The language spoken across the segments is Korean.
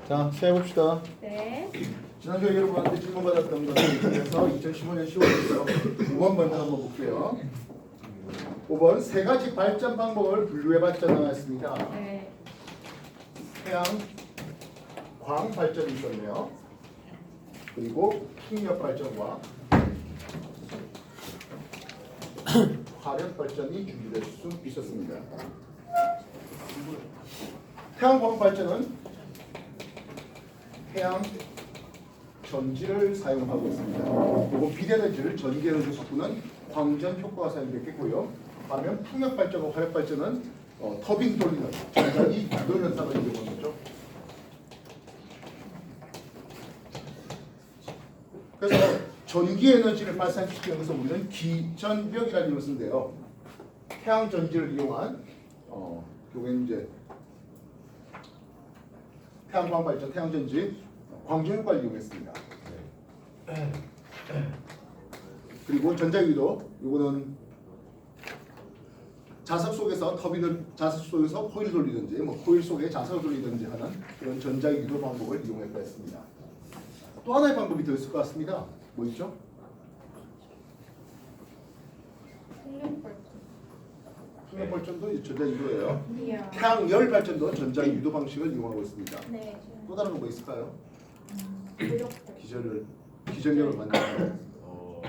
자, 시작해봅시다. 네. 지난주에 여러분한테 질문 받았던 것에 대해서 2015년 10월부터 5번 먼저 한번 볼게요. 5번 세 가지 발전 방법을 분류해봤잖아 했습니다. 네. 태양, 광 발전이 있었네요. 그리고 풍력 발전과 화력 발전이 준비될 수 있었습니다. 태양광 발전은 태양 전지를 사용하고 있습니다. 그리고 비대에너지를 전기에너지 섞는 광전 효과가 사용됐겠고요. 반면 풍력 발전과 화력 발전은 터빈 돌리는 전자기 유도 현상을 이용하는 거죠. 그래서 전기 에너지를 발산시키는 것을 우리는 기전력이라는 이름을 쓰는데요. 태양 전지를 이용한 요게 이제 태양광 발전, 태양전지, 광전 효과를 이용했습니다. 그리고 전자기도 이거는 자석 속에서 자석 속에서 코일을 돌리든지 코일 속에 자석을 돌리든지 하는 그런 전자기도 방법을 이용했다 했습니다. 또 하나의 방법이 더 있을 것 같습니다. 뭐 있죠? 풍력 발전도 전자기도예요. 이야. 태양열 발전도 전자유도 방식을 이용하고 있습니다. 네. 또 다른 거 뭐 있을까요? 무력도. 기전력을 만드는 거.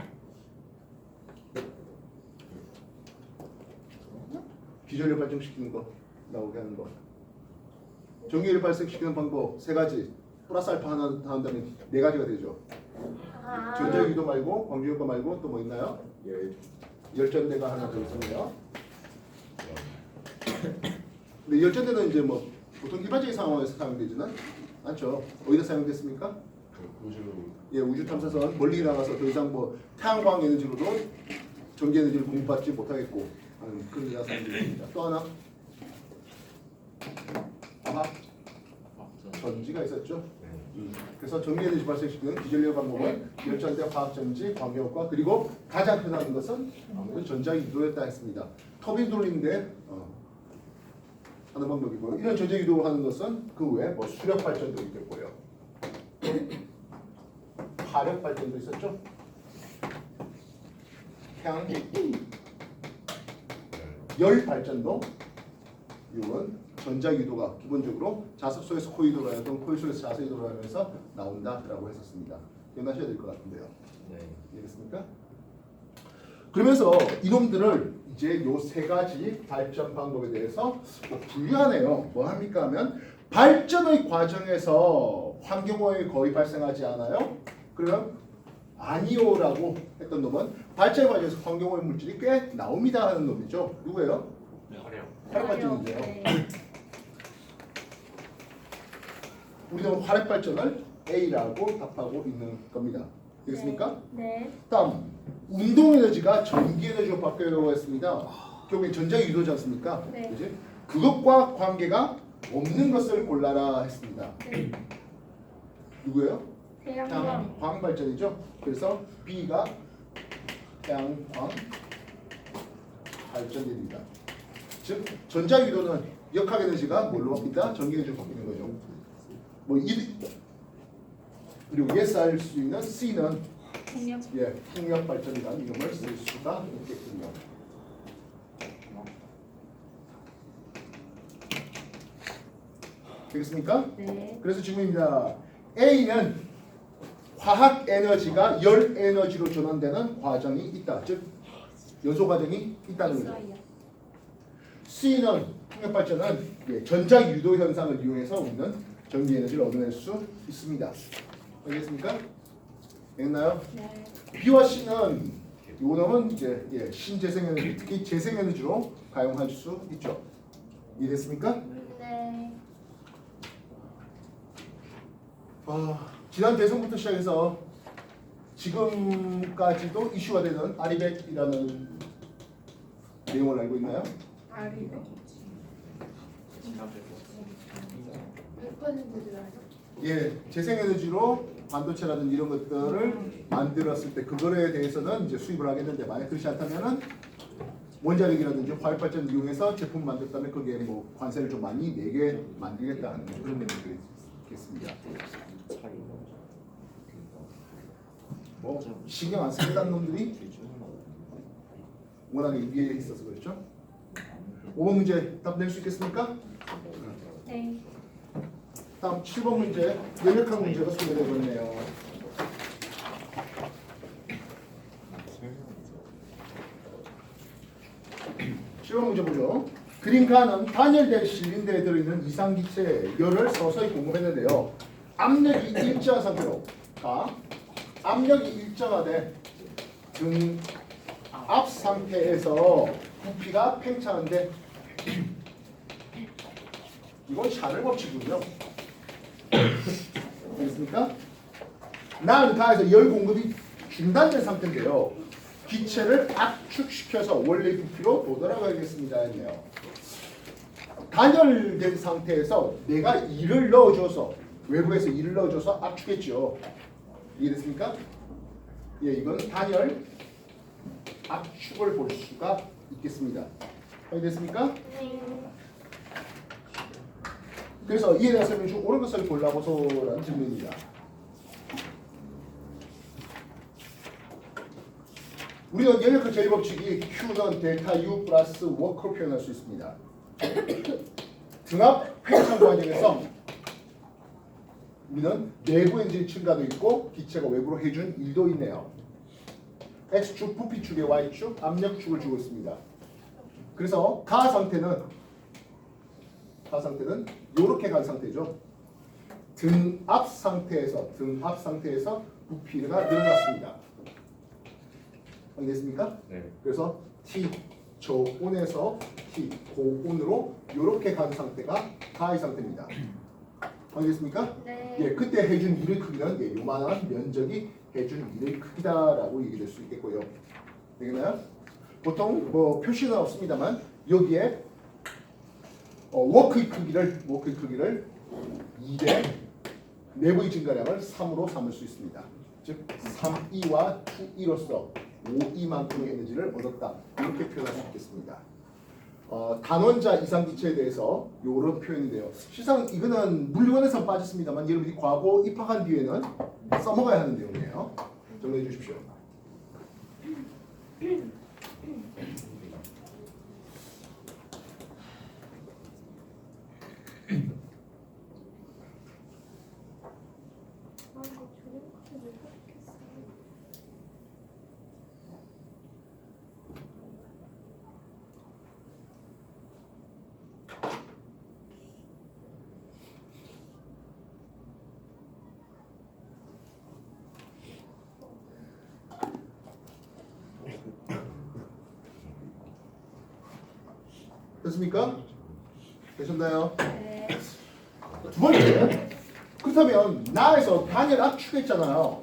기전력 발전시키는 거 나오게 하는 거. 전기를 발생시키는 방법 세 가지. 플러스 알파 하나 한다면 네 가지가 되죠. 아. 전자유도 말고 광주효과 말고 또 뭐 있나요? 열전대가 하나 더 있었네요. 근데 열전대는 이제 뭐 보통 일반적인 상황에서 사용되지는 않죠. 어디다 사용됐습니까? 우주 탐사선 멀리 나가서 더 이상 뭐 태양광 에너지로도 전기 에너지를 공급받지 못하겠고 하는 그런 데가 사용됩니다. 또 하나 화학 전지가 있었죠. 그래서 전기 에너지 발생시키는 기전력 방법은 열전대, 화학전지, 광역과 그리고 가장 흔한 것은 아무래도 전자유도였다 했습니다. 터빈 돌리는데 하는 방법이고요. 이런 전자유도를 하는 것은 그 외에 뭐 수력 발전도 있겠고요. 화력 발전도 있었죠. 태양 열 발전도 이건 전자유도가 기본적으로 자석 속에서 코일이 돌아가던 코일 속에서 자석이 돌아가면서 나온다라고 했었습니다. 기억나셔야 될 것 같은데요. 네. 이해됐습니까? 그러면서 이놈들을 이제 요 세 가지 발전 방법에 대해서 분류하네요. 뭐 합니까 하면 발전의 과정에서 환경오염이 거의 발생하지 않아요? 그러면 아니오라고 했던 놈은 발전 과정에서 환경오염 물질이 꽤 나옵니다 하는 놈이죠. 누구예요? 화력 발전인데요. 네. 우리는 화력 발전을 A라고 답하고 있는 겁니다. 되겠습니까? 네. 다음 운동 에너지가 전기 에너지로 바뀌려고 했습니다. 결국엔 전자기 유도지 않습니까? 네. 그지? 그것과 관계가 없는 것을 골라라 했습니다. 네. 누구예요? 태양광. 광 발전이죠. 그래서 B가 태양광 발전입니다. 즉 전자기 유도는 역학 에너지가 뭘로 바뀐다? 전기 에너지로 바뀌는 거죠. 그리고 yes 알 수 있는 C는 풍력. 풍력 발전이라는 이름을 쓸 수가 있겠군요. 되겠습니까? 네. 그래서 질문입니다. A는 화학 에너지가 열 에너지로 전환되는 과정이 있다. 즉 연소 과정이 있다는 거죠. 있어요. C는 풍력 발전은 전자 유도 현상을 이용해서 우리는 전기 에너지를 얻어낼 수 있습니다. 알겠습니까? 됐나요? 네. B와 C는 요놈은 이제 신재생 에너지, 특히 재생 에너지로 가용할 수 있죠. 이해됐습니까? 네. 지난 대선부터 시작해서 지금까지도 이슈가 되는 아리백이라는 내용을 알고 있나요? 아리백. 100%죠. 재생에너지로 반도체라든지 이런 것들을 만들었을 때 그거에 대해서는 이제 수입을 하겠는데 만약 그렇지 않다면은 원자력이라든지 화력 발전을 이용해서 제품 만들었다면 거기에 뭐 관세를 좀 많이 내게 만들겠다 하는 그런 내용들이 있겠습니다. 차이가 뭐 신경 안 쓰겠다는 놈들이 워낙에 위에 있어서 그렇죠. 5번 문제 답 낼 수 있겠습니까? 네. 다음 7번 문제 연역학 문제가 소개되고 있네요. 7번 문제 보죠. 그린카는 단열된 실린더에 들어있는 이상기체의 열을 서서히 공급했는데요. 압력이 일정한 상태로 압력이 일정하되 등압 상태에서 부피가 팽창한데 이건 샤넬 법칙이군요. 알겠습니까? 난 가에서 열 공급이 중단된 상태인데요. 기체를 압축시켜서 원래 부피로 되돌아가겠습니다 했네요. 단열된 상태에서 내가 일을 넣어줘서 외부에서 일을 넣어줘서 압축했죠. 이해됐습니까? 예, 이건 단열 압축을 볼 수가 있겠습니다. 이해됐습니까? 네. 그래서 이에 대한 설명 중 옳은 것을 골라보소라는 질문입니다. 우리는 연역학 제일법칙이 Q는 델타 U 플러스 워크로 표현할 수 있습니다. 등압 팽창 과정에서 우리는 내부 엔진 증가도 있고 기체가 외부로 해준 일도 있네요. X축, 부피축에 Y축, 압력축을 주고 있습니다. 그래서 가 상태는 이렇게 간 상태죠. 등압 상태에서 부피가 늘어났습니다. 알겠습니까? 네. 그래서 T 저온에서 T 고온으로 이렇게 간 상태가 가의 상태입니다. 알겠습니까? 네. 예, 그때 해준 일의 크기는 예, 요만한 면적이 해준 일의 크기다라고 얘기될 수 있겠고요. 되겠나요? 보통 뭐 표시는 없습니다만 여기에 워크의 크기를 2대 내부의 증가량을 3으로 삼을 수 있습니다. 즉 3E와 2E로서 5E만큼의 에너지를 얻었다. 이렇게 표현할 수 있겠습니다. 단원자 이상기체에 대해서 이런 표현인데요. 실상 이거는 물리원에서 빠졌습니다만 여러분이 과거 입학한 뒤에는 써먹어야 하는 내용이에요. 정리해 주십시오. 됐습니까? 되셨나요? 네. 두 번째. 그렇다면 나에서 단열 압축했잖아요.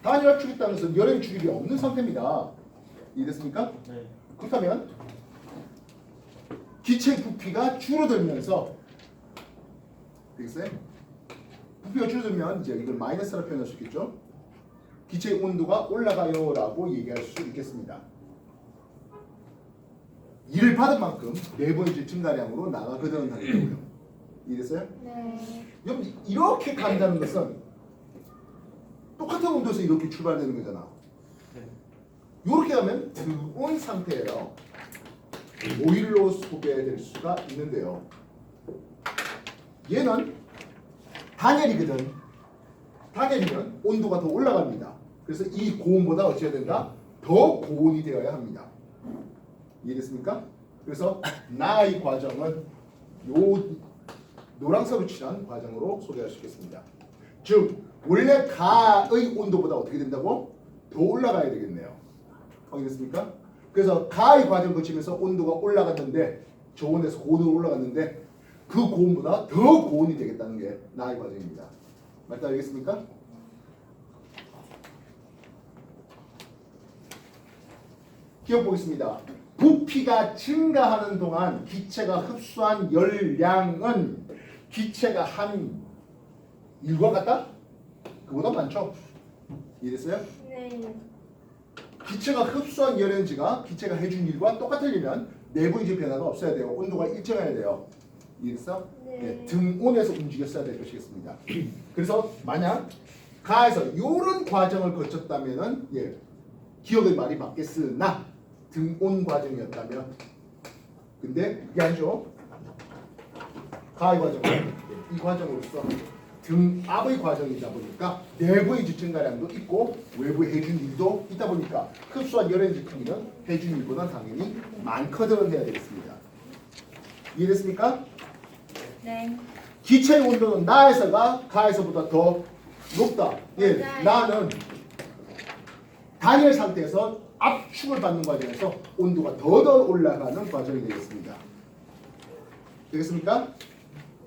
단열 압축했다는 것은 열의 주입이 없는 상태입니다. 이해됐습니까? 네. 그렇다면 기체 부피가 줄어들면서 되겠어요? 부피가 줄어들면 이제 이걸 마이너스로 표현할 수 있겠죠? 기체의 온도가 올라가요라고 얘기할 수 있겠습니다. 일을 받은 만큼 내부 이제 증가량으로 나가거든 하는 거고요. 이해됐어요? 네. 여러분 이렇게 간다는 것은 똑같은 온도에서 이렇게 출발되는 거잖아. 이렇게 하면 등온 상태예요. 오일로 소개될 수가 있는데요. 얘는 단열이거든. 단열이면 온도가 더 올라갑니다. 그래서 이 고온보다 어찌해야 된다? 더 고온이 되어야 합니다. 이해됐습니까? 그래서 나의 과정은 요 노란색으로 칠한 과정으로 소개할 수 있겠습니다. 즉 원래 가의 온도보다 어떻게 된다고? 더 올라가야 되겠네요. 알겠습니까? 그래서 가의 과정을 거치면서 온도가 올라갔는데 저온에서 고온으로 올라갔는데 그 고온보다 더 고온이 되겠다는 게 나의 과정입니다. 맞다 알겠습니까? 기억 보겠습니다. 부피가 증가하는 동안 기체가 흡수한 열량은 기체가 한 일과 같다? 그보다 많죠? 이해됐어요? 네. 기체가 흡수한 열에너지가 기체가 해준 일과 똑같으려면 내부 이제 변화가 없어야 돼요. 온도가 일정해야 돼요. 이해했어? 네. 등온에서 움직였어야 될 것이겠습니다. 그래서 만약 가에서 이런 과정을 거쳤다면은 기억의 말이 맞겠으나 등온 과정이었다면 근데 이게 아니죠. 가의 과정은 이 과정으로서 등압의 과정이다 보니까 내부의 지층가량도 있고 외부의 해준일도 있다 보니까 흡수한 열의 크기는 해준일보다 당연히 많거든 해야 되겠습니다. 이해됐습니까? 네. 기체의 온도는 나에서가 가에서보다 더 높다. 맞아요. 나는 단열 상태에서 압축을 받는 과정에서 온도가 더더 올라가는 과정이 되겠습니다. 되겠습니까?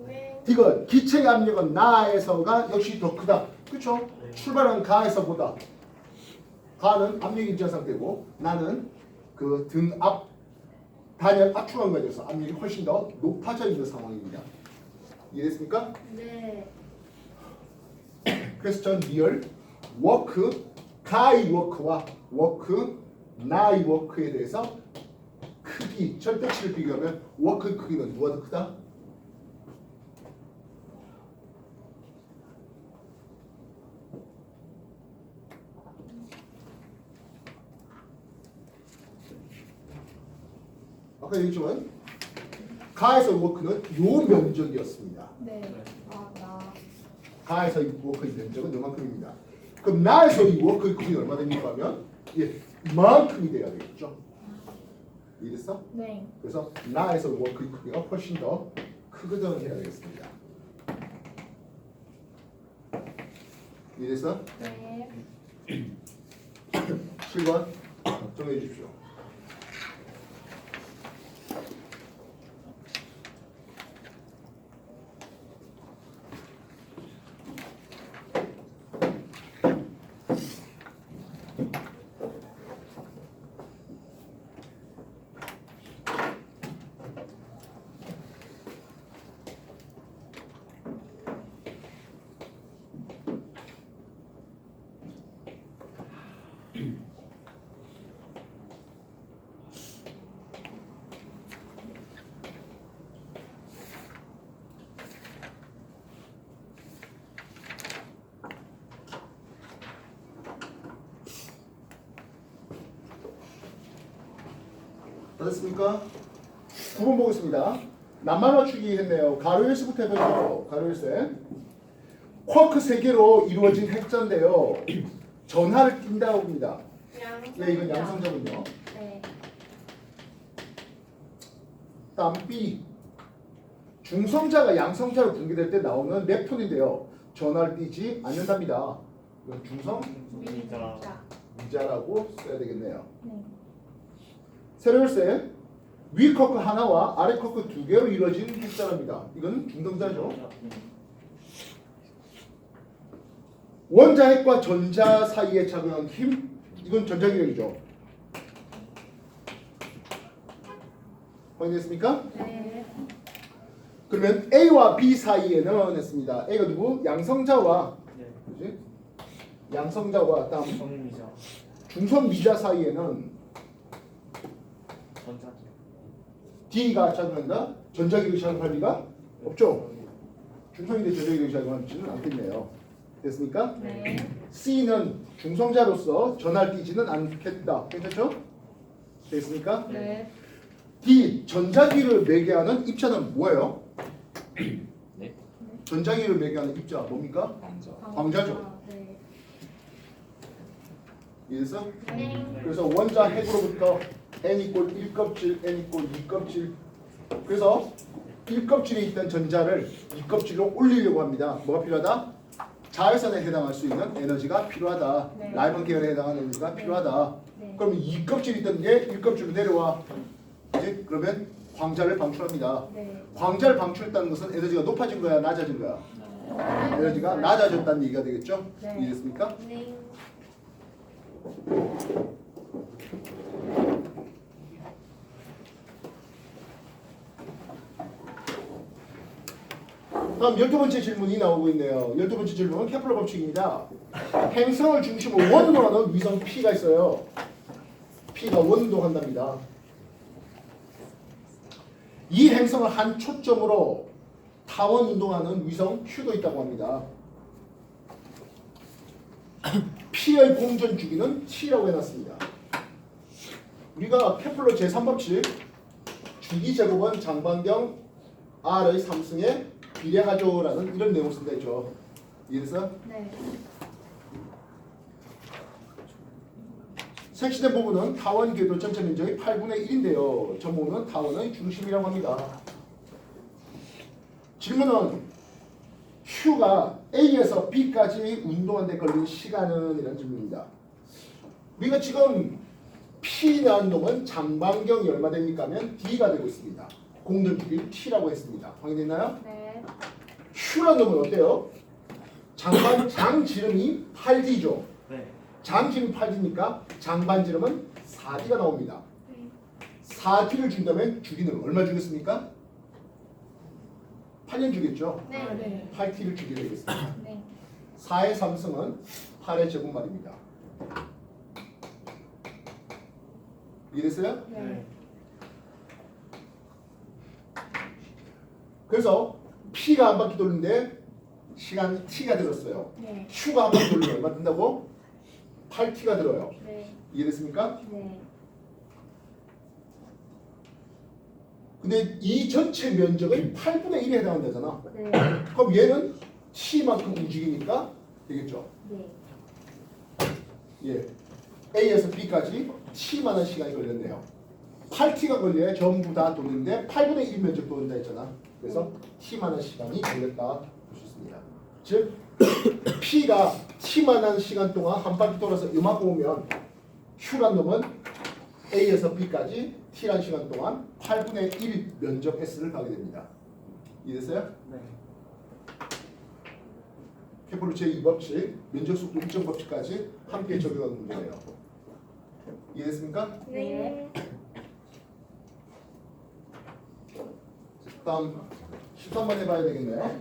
네. 이건 기체의 압력은 나에서가 역시 더 크다. 그렇죠? 출발한 가에서보다 가는 압력이 일정 상태고 나는 그 등압 단열 압축한 과정에서 압력이 훨씬 더 높아져 있는 상황입니다. 이해됐습니까? 네. 그래서 전 리얼 워크 가의 워크와 워크 나의 워크에 대해서 크기 절대치를 비교하면 워크의 크기는 누가 더 크다? 아까 얘기했지만 가에서 워크는 요 면적이었습니다. 네. 아, 나. 가에서 이 워크의 면적은 이만큼입니다. 그럼 나에서 이 워크의 크기가 얼마 됩니까 하면 이만큼이 돼야 되겠죠. 이해됐어? 네. 그래서 나에서 워크의 크기가 훨씬 더 크거든 해야 되겠습니다. 이해됐어? 네. 7번 정해 주십시오. 다 됐습니까? 9번 보겠습니다. 낱말 맞추기 했네요. 가로 1수부터 해보죠. 가로 1세. 쿼크 3개로 이루어진 핵자인데요. 전하를 띈다고 봅니다. 양성자. 네, 이건 양성자군요. 네. 다음 B. 중성자가 양성자로 분개될 때 나오는 렙톤인데요. 전하를 띄지 않는답니다. 이건 중성 미자. 미자라고 써야 되겠네요. 네. 세로열쇠 위 커크 하나와 아래 커크 2개로 이루어진 핵자랍니다. 이건 중성자죠. 원자핵과 전자 사이에 작용한 힘, 이건 전자기력이죠. 확인됐습니까? 네. 그러면 A와 B 사이에는 했습니다. A가 누구? 양성자와 네. 그지? 양성자와 다음 성미자 중성 미자 사이에는 전자기 D가 작용한다. 전자기력이 작용할 리가 없죠. 중성인데 전자기력이 작용하지는 않겠네요. 됐습니까? 네. C는 중성자로서 전하를 띄지는 않겠다. 괜찮죠? 됐습니까? 네. D 전자기를 매개하는 입자는 뭐예요? 네. 전자기를 매개하는 입자 뭡니까? 왕자 광자죠. 네. 이해됐어? 네. 그래서 원자 핵으로부터 n 이꼴 1껍질, n 이꼴 2껍질. 그래서 1껍질에 있던 전자를 2껍질로 올리려고 합니다. 뭐가 필요하다? 자외선에 해당할 수 있는 에너지가 필요하다. 네. 라이먼 계열에 해당하는 에너지가 필요하다. 네. 그럼 2껍질이 있던 게 1껍질로 내려와. 이제 그러면 광자를 방출합니다. 네. 광자를 방출했다는 것은 에너지가 높아진 거야, 낮아진 거야? 에너지가 낮아졌다는 얘기가 되겠죠? 네. 이해됐습니까? 네. 다음 12번째 질문이 나오고 있네요. 12번째 질문은 케플러 법칙입니다. 행성을 중심으로 원동하는 위성 P가 있어요. P가 원동한답니다. 이 행성을 한 초점으로 타원 운동하는 위성 Q도 있다고 합니다. P의 공전 주기는 T라고 해놨습니다. 우리가 케플러 제3법칙 주기 제곱은 장반경 R의 3승에 비례하죠라는 이런 내용을 쓴다 했죠. 이해됐어요? 네. 색시된 부분은 타원 궤도 전체 면적의 8분의 1인데요. 전모는 타원의 중심이라고 합니다. 질문은 Q가 A에서 B까지 운동하는 데 걸린 시간은? 이라는 질문입니다. 우리가 지금 P라는 놈은 장반경이 얼마 됩니까 하면 D가 되고 있습니다. 공전 주기를 T라고 했습니다. 확인됐나요? 네. Q라는 놈은 어때요? 장지름이 8D죠. 네. 장지름이 8D니까 장반지름은 4D가 나옵니다. 4D를 준다면 주기는 얼마 주겠습니까? 8년 주겠죠. 네. 네. 8T를 주게 되겠습니다. 네. 4의 3승은 8의 제곱말입니다. 이해됐어요? 네. 그래서 P가 한 바퀴 돌는데 시간이 T가 들었어요. 네. Q가 한 바퀴 돌리면 얼마 든다고? 8T가 들어요. 네. 이해됐습니까? 네. 근데 이 전체 면적은 8분의 1에 해당한다잖아. 네. 그럼 얘는 T만큼 움직이니까 되겠죠. 네. 예. A에서 B까지 T만한 시간이 걸렸네요. 8T가 걸려야 전부 다 도는데 8분의 1 면적 도는다 했잖아. 그래서 T만한 시간이 걸렸다 볼 수 있습니다. 즉 P가 T만한 시간 동안 한 바퀴 돌아서 이만큼 오면 Q란 놈은 A에서 B까지 T란 시간 동안 8분의 1 면적 S를 가게 됩니다. 이해됐어요? 네. 케플러 제2법칙 면적 속도 일정 법칙까지 함께 적용하는 문제예요. 이해됐습니까? 네. 다음 13번 해봐야 되겠네요.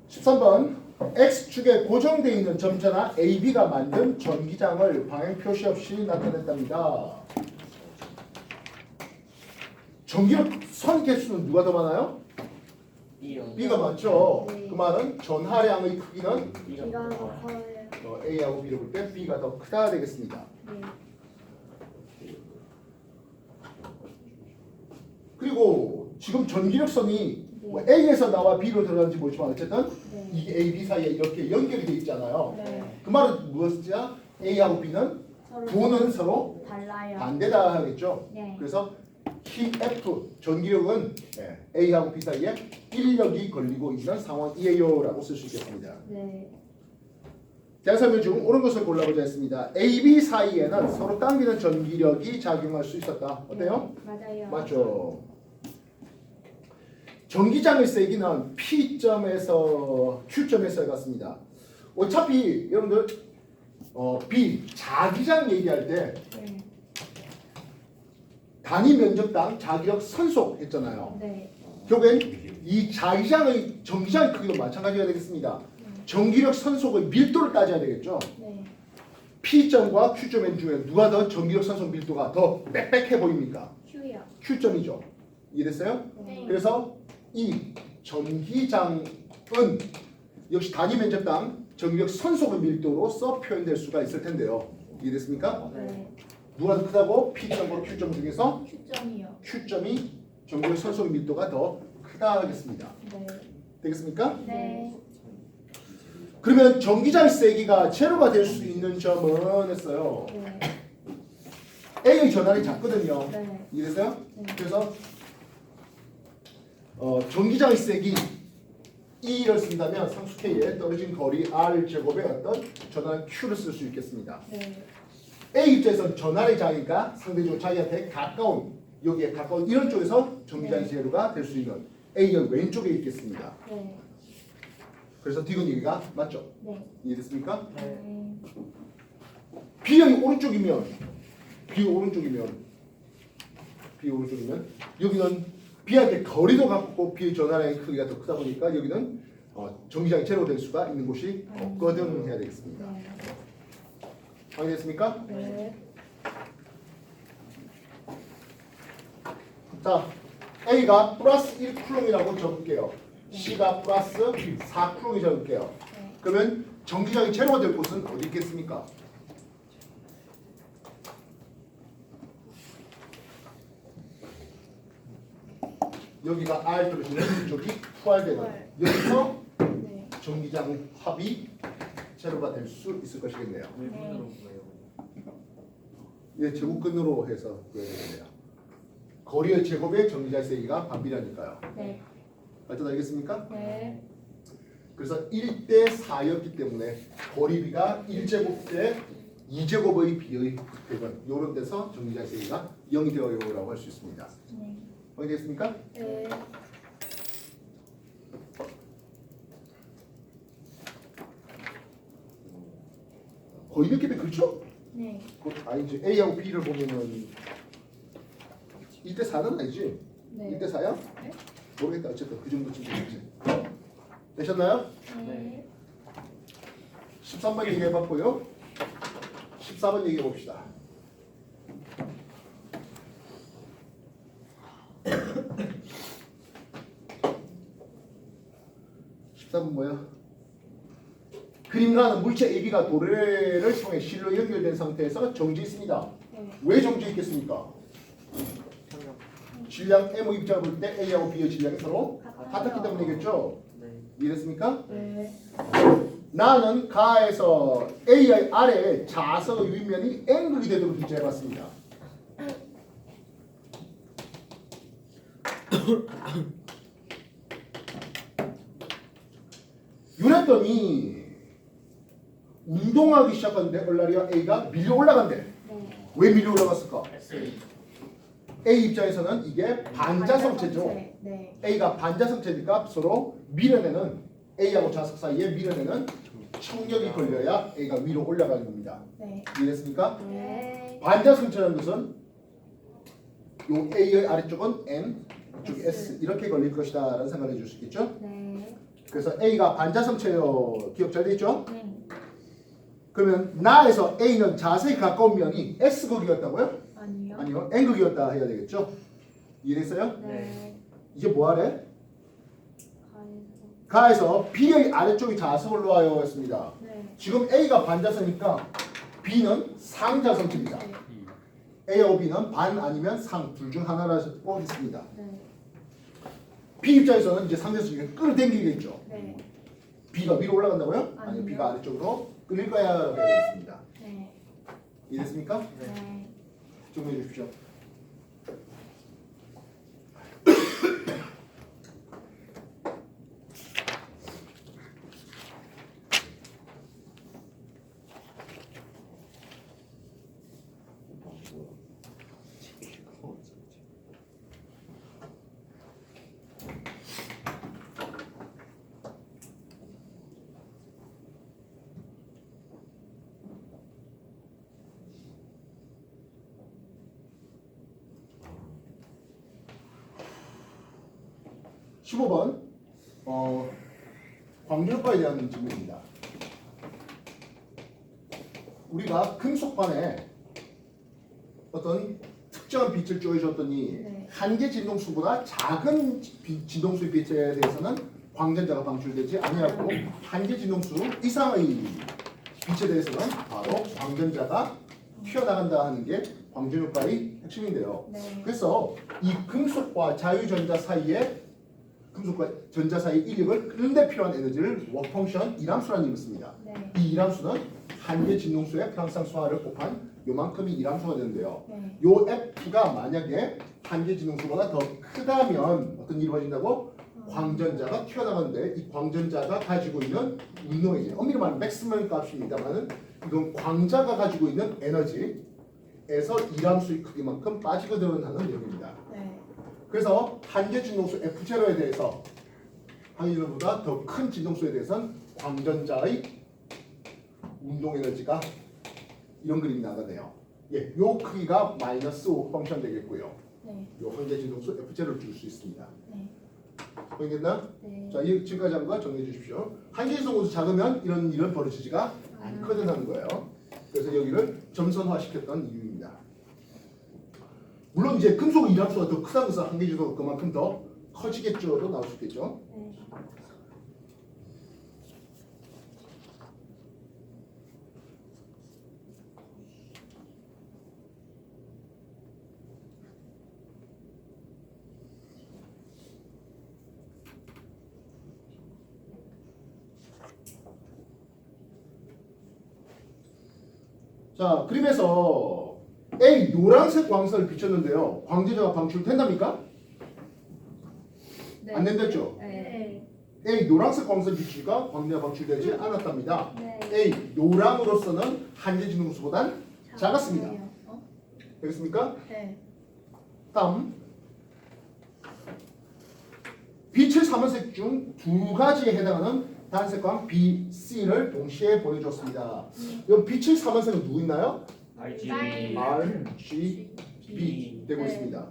13번 X축에 고정되어 있는 점자나 AB가 만든 전기장을 방향 표시 없이 나타냈답니다. 전기력 선 개수는 누가 더 많아요? B요. B가 많죠. 네. 그 말은 전하량의 크기는 비가 더 커요. A하고 B를 볼 때 B가 더 크다 되겠습니다. 네. 그리고 지금 전기력선이 뭐 A에서 나와 B로 들어가는지 모르지만 어쨌든 네. 이 A, B 사이에 이렇게 연결이 돼 있잖아요. 네. 그 말은 무엇이냐? A하고 B는 부는 서로 달라요. 반대다 하겠죠. 네. 그래서 힘 F 전기력은 A하고 B 사이에 인력이 걸리고 있는 상황이에요라고 쓸 수 있겠습니다. 네. 대학 설명 중 옳은 것을 골라보자 했습니다. A, B 사이에는 서로 당기는 전기력이 작용할 수 있었다. 어때요? 맞아요. 맞죠. 전기장의 세기는 P점에서 Q점에서 같습니다. 어차피 여러분들 B 자기장 얘기할 때 네. 단위 면적당 자기력 선속 했잖아요. 네. 결국엔 이 자기장의 전기장의 크기도 마찬가지가 되겠습니다. 전기력 선속의 밀도를 따져야 되겠죠. 네. P점과 Q점 중에 누가 더 전기력 선속 밀도가 더 빽빽해 보입니까? Q요. Q점이죠. 이해됐어요? 네. 그래서 이 전기장은 역시 단위 면적당 전기력 선속의 밀도로서 표현될 수가 있을 텐데요. 이해됐습니까? 네. 누가 더 크다고? P점과 Q점 중에서 Q점이요. Q점이 전기력 선속의 밀도가 더 크다 하겠습니다. 네. 되겠습니까? 네. 그러면 전기장의 세기가 제로가 될 수 있는 점은 했어요. 네. A의 전압이 작거든요. 네. 이해됐어요? 네. 그래서 전기장의 세기 E를 쓴다면 상수 K에 떨어진 거리 R 제곱의 어떤 전압 Q를 쓸 수 있겠습니다. 네. A 입장에서는 전압의 장이니까 상대적으로 자기한테 가까운 여기에 가까운 이런 쪽에서 전기장의 네. 제로가 될 수 있는 A가 왼쪽에 있겠습니다. 네. 그래서 디귿 얘기가 맞죠? 네. 이해됐습니까? 네. B형이 오른쪽이면 여기는 B한테 거리도 갖고 B의 전하량의 크기가 더 크다 보니까 여기는 전기장이 제로될 수가 있는 곳이 없거든 해야 되겠습니다. 네. 확인됐습니까? 네. 자, A가 플러스 1쿨롱이라고 적을게요. C가 플러스 4쿨롱이 적을게요. 네. 그러면 전기장이 제로가 될 곳은 어디 있겠습니까? 여기가 R 떨어지는 이쪽이 투할되는 투할. 여기서 네. 전기장 합이 제로가 될 수 있을 것이겠네요. 왜 분으로 구해요? 예, 제곱근으로 해서 구해야겠네요. 거리의 제곱에 전기장 세기가 반비례하니까요. 네. 알뜻 알겠습니까? 네. 그래서 1대 4였기 때문에 거리비가 1제곱 대 2제곱의 비의 대변 이런 데서 전기장 세기가 0이 되어요라고 할 수 있습니다. 네. 확인됐습니까? 네. 거의 이렇게 그렇죠? 네. 이제 A하고 B를 보면은 1대 4는 아니지? 네. 1대 4야? 네. 모르겠다. 어쨌든 그 정도쯤 되겠지. 되셨나요? 네. 13번 얘기해봤고요. 14번 얘기해봅시다. 뭐야? 그림과 하는 물체 AB가 도래를 통해 실로 연결된 상태에서 정지 있습니다. 네. 왜 정지 있겠습니까? 질량 M 입자를 볼 때 A하고 B의 질량이 서로 같았기 때문이겠죠? 네. 이해됐습니까? 네. 나는 가에서 A의 아래에 자석의 윗면이 N극이 되도록 기재해봤습니다. 이랬더니 운동하기 시작하는데 얼라리와 A가 밀려 올라간대. 네. 왜 밀려 올라갔을까? A 입장에서는 이게 반자성체죠. 네. A가 반자성체니까 서로 밀어내는 A하고 자석 사이에 밀어내는 청력이 걸려야 A가 위로 올라가는 겁니다. 네. 이해됐습니까? 네. 반자성체라는 것은 요 A의 아래쪽은 N, 이쪽이 S 이렇게 걸릴 것이다라는 생각을 해줄 수 있겠죠? 네. 그래서 A가 반자성체요. 기억 잘 되죠? 네. 그러면 나에서 A는 자세히 가까운 면이 S극이었다고요? 아니요. 아니요, N극이었다 해야 되겠죠? 이해됐어요? 네. 이게 뭐하래? 가에서. 가에서 B의 아래쪽이 자석을 놓아요 했습니다. 네. 지금 A가 반자성이니까 B는 상자성체입니다. 네. A하고 B는 반 아니면 상 둘 중 하나라고 했습니다. 네. B 입장에서는 이제 상자성이 끌어당기겠죠. 네. B가 위로 올라간다고요? 아니요, 아니요. B가 아래쪽으로 끌릴 거야 되겠습니다. 네. 이해됐습니까? 네. 좀 해주십시오. 어, 15번 광주효과에 대한 질문입니다. 우리가 금속관에 어떤 특정한 빛을 쪼여줬더니 네. 한계 진동수보다 작은 진동수의 빛에 대해서는 광전자가 방출되지 아니하고 한계 진동수 이상의 빛에 대해서는 바로 광전자가 튀어나간다 하는 게 광전효과의 핵심인데요. 네. 그래서 이 금속과 자유전자 사이에 금속과 전자 사이 인력을 끄는데 필요한 에너지를 워크 펑션 이람수라는 이름을 씁니다. 네. 이 이람수는 한계 진동수의 프랑스상 수하를 곱한 요만큼이 이람수가 되는데요. 네. 요 F가 만약에 한계 진동수보다 더 크다면 어떤 일이 벌어진다고? 광전자가 튀어나가는데 이 광전자가 가지고 있는 운동에너지, 엄밀히 말하면 맥스멈 값입니다만은 이건 광자가 가지고 있는 에너지에서 이람수의 크기만큼 빠지거든 하는 내용입니다. 네. 그래서 한계 진동수 F0에 대해서 한계 진동수보다 더 큰 진동수에 대해서는 광전자의 운동 에너지가 이런 그림이 나가네요. 예, 요 크기가 마이너스 5 펑션 되겠고요. 네. 요 한계 진동수 F0를 줄 수 있습니다. 네. 보이겠나? 네. 자, 지금까지 한 거 정리해 주십시오. 한계지수보다 작으면 이런 일은 벌어지지가 않거든 하는 거예요. 그래서 여기를 점선화시켰던 이유입니다. 물론 이제 금속 일합수가 더 크다고 해서 한계지수가 그만큼 더 커지겠죠도 나올 수 있겠죠. 네. 자, 그림에서 A 노란색 광선을 비췄는데요. 광대자가 방출된답니까? 네. 안 된댔죠? 네. A 노란색 광선 비추니까 광대가 방출되지 않았답니다. 네. A 노랑으로서는 한계지능수보단 작았습니다. 어? 되겠습니까? 네. 다음 빛의 삼원색 중 두 가지에 해당하는 단색광 B, C를 동시에 보여줬습니다. 이 빛의 삼원색은 누구 있나요? RGB R, G, B 되고 네. 있습니다.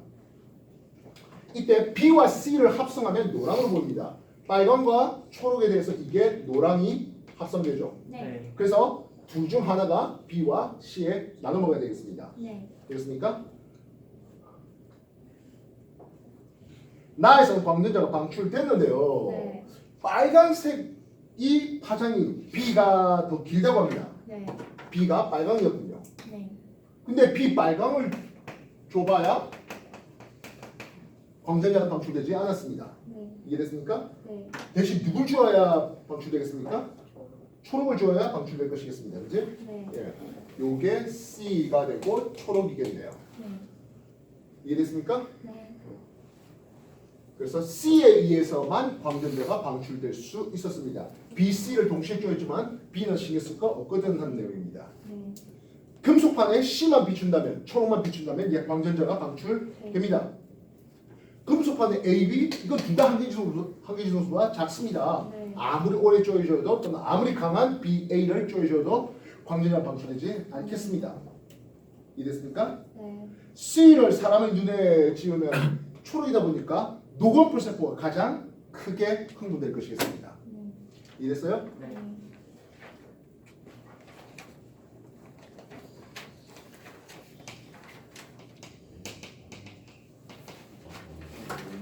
이때 B와 C를 합성하면 노랑으로 보입니다. 빨강과 초록에 대해서 이게 노랑이 합성되죠. 네. 그래서 둘 중 하나가 B와 C에 나눠 먹어야 되겠습니다. 네. 되겠습니까? 나에서 광전자가 방출됐는데요. 네. 빨간색이 파장이 B가 더 길다고 합니다. 네. B가 빨강이었군요. 네. 근데 B 빨강을 줘봐야 광전자가 방출되지 않았습니다. 네. 이해됐습니까? 네. 대신 누굴 주어야 방출되겠습니까? 초록을 주어야 방출될 것이겠습니다. 그지? 네. 예. 요게 C가 되고 초록이겠네요. 네. 이해됐습니까? 네. 그래서 C에 의해서만 광전자가 방출될 수 있었습니다. B, C를 동시에 쪼였지만 B는 신경 쓸 거 없거든 하는 내용입니다. 네. 금속판에 C만 비춘다면, 초록만 비춘다면 얘 광전자가 방출됩니다. 금속판에 A, B 이건 둘 다 한계지능수가 작습니다. 네. 아무리 오래 쪼여줘도 또는 아무리 강한 B, A를 쪼여줘도 광전자가 방출되지 않겠습니다. 이해됐습니까? 네. C를 사람의 눈에 지으면 초록이다 보니까 노건풀 세포가 가장 크게 흥분될 것이겠습니다. 네. 이해됐어요? 네.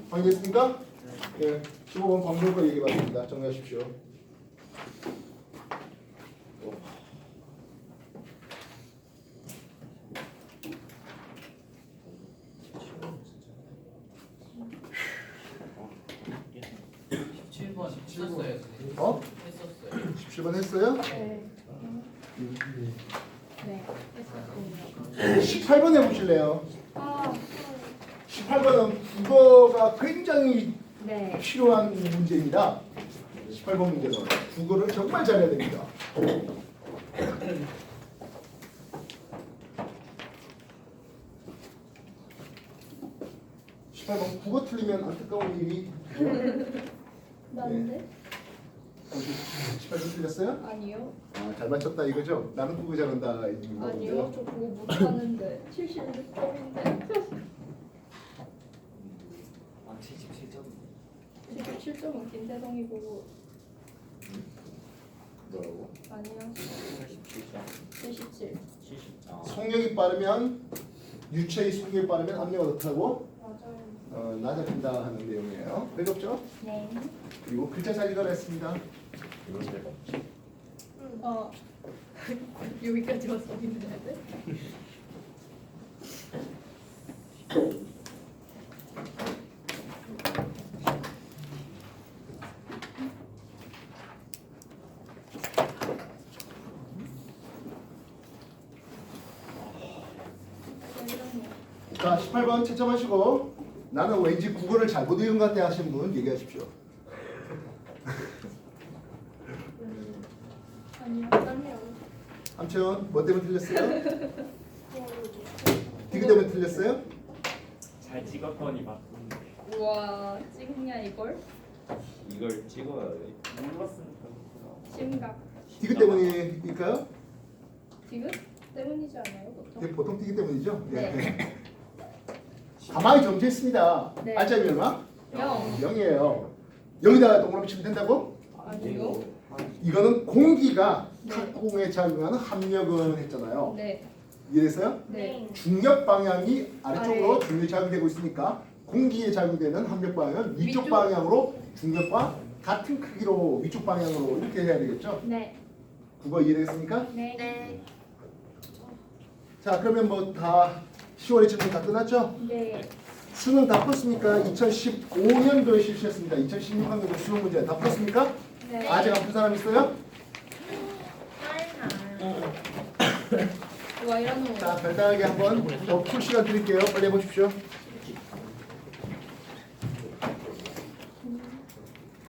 확인됐습니까? 네. 15번 광물과 얘기해봤습니다. 정리하십시오. 했었어요. 어? 했었어요. 17번 했어요? 네. 네. 했었군요. 18번 해보실래요? 아. 18번은 국어가 굉장히 네. 필요한 문제입니다. 18번 문제는 국어를 정말 잘해야 됩니다. 국어 틀리면 안타까운 일이 난데? 18번 틀렸어요? 아니요. 아, 잘 맞췄다 이거죠? 나는 국어 잘한다 이 아니요. 건데요. 저 그거 못하는데. 76점인데. 아 77점. 77점은 김대성이고. 뭐라고? 아니요. 87점. 77. 70. 아. 속력이 빠르면 유체의 속력이 빠르면 압력은 어떻다고? 맞아요. 낮아진다 하는 내용이에요. 배웠죠? 네. 그리고 글자 살리기를 했습니다. 어. 여기까지 와서 힘내야 돼? 자, 18번 채점하시고 나는 왠지 국어를 잘못 읽은 것 같아 하시는 분 얘기하십시오. 아니요. 아니요. 함채원 뭐 때문에 틀렸어요? 디귿 때문에 틀렸어요? 잘 찍었더니 맞던데. 우와. 찍냐 이걸? 이걸 찍어야 돼. 몰랐으니까. 심각. 디귿 때문일까요? 지금? 때문이지 않아요? 보통? 이게 보통 디귿 때문이죠? 네. 가만히 정지했습니다. 네. 알짜리 얼마? 영. 0이에요. 여기다가 동그라미 치면 된다고? 아니요. 이거는 공기가 네. 탁구공에 작용하는 합력은 했잖아요. 네. 이해됐어요? 네. 중력 방향이 아래쪽으로 아래. 중력이 작용되고 있으니까 공기에 작용되는 합력 방향은 위쪽 위쪽. 방향으로 중력과 같은 크기로 위쪽 방향으로 이렇게 해야 되겠죠? 네. 국어 이해되겠습니까? 네. 자 그러면 뭐 다 10월에 질문 다 끝났죠? 네. 수능 다 풀었습니까? 2015년도에 실시했습니다. 2016학년도 수능 문제 다 풀었습니까? 네. 아직 안 푼 사람 있어요? 와 이런 거. 자 간단하게 한번 더 풀 시간 드릴게요. 빨리 해보십시오.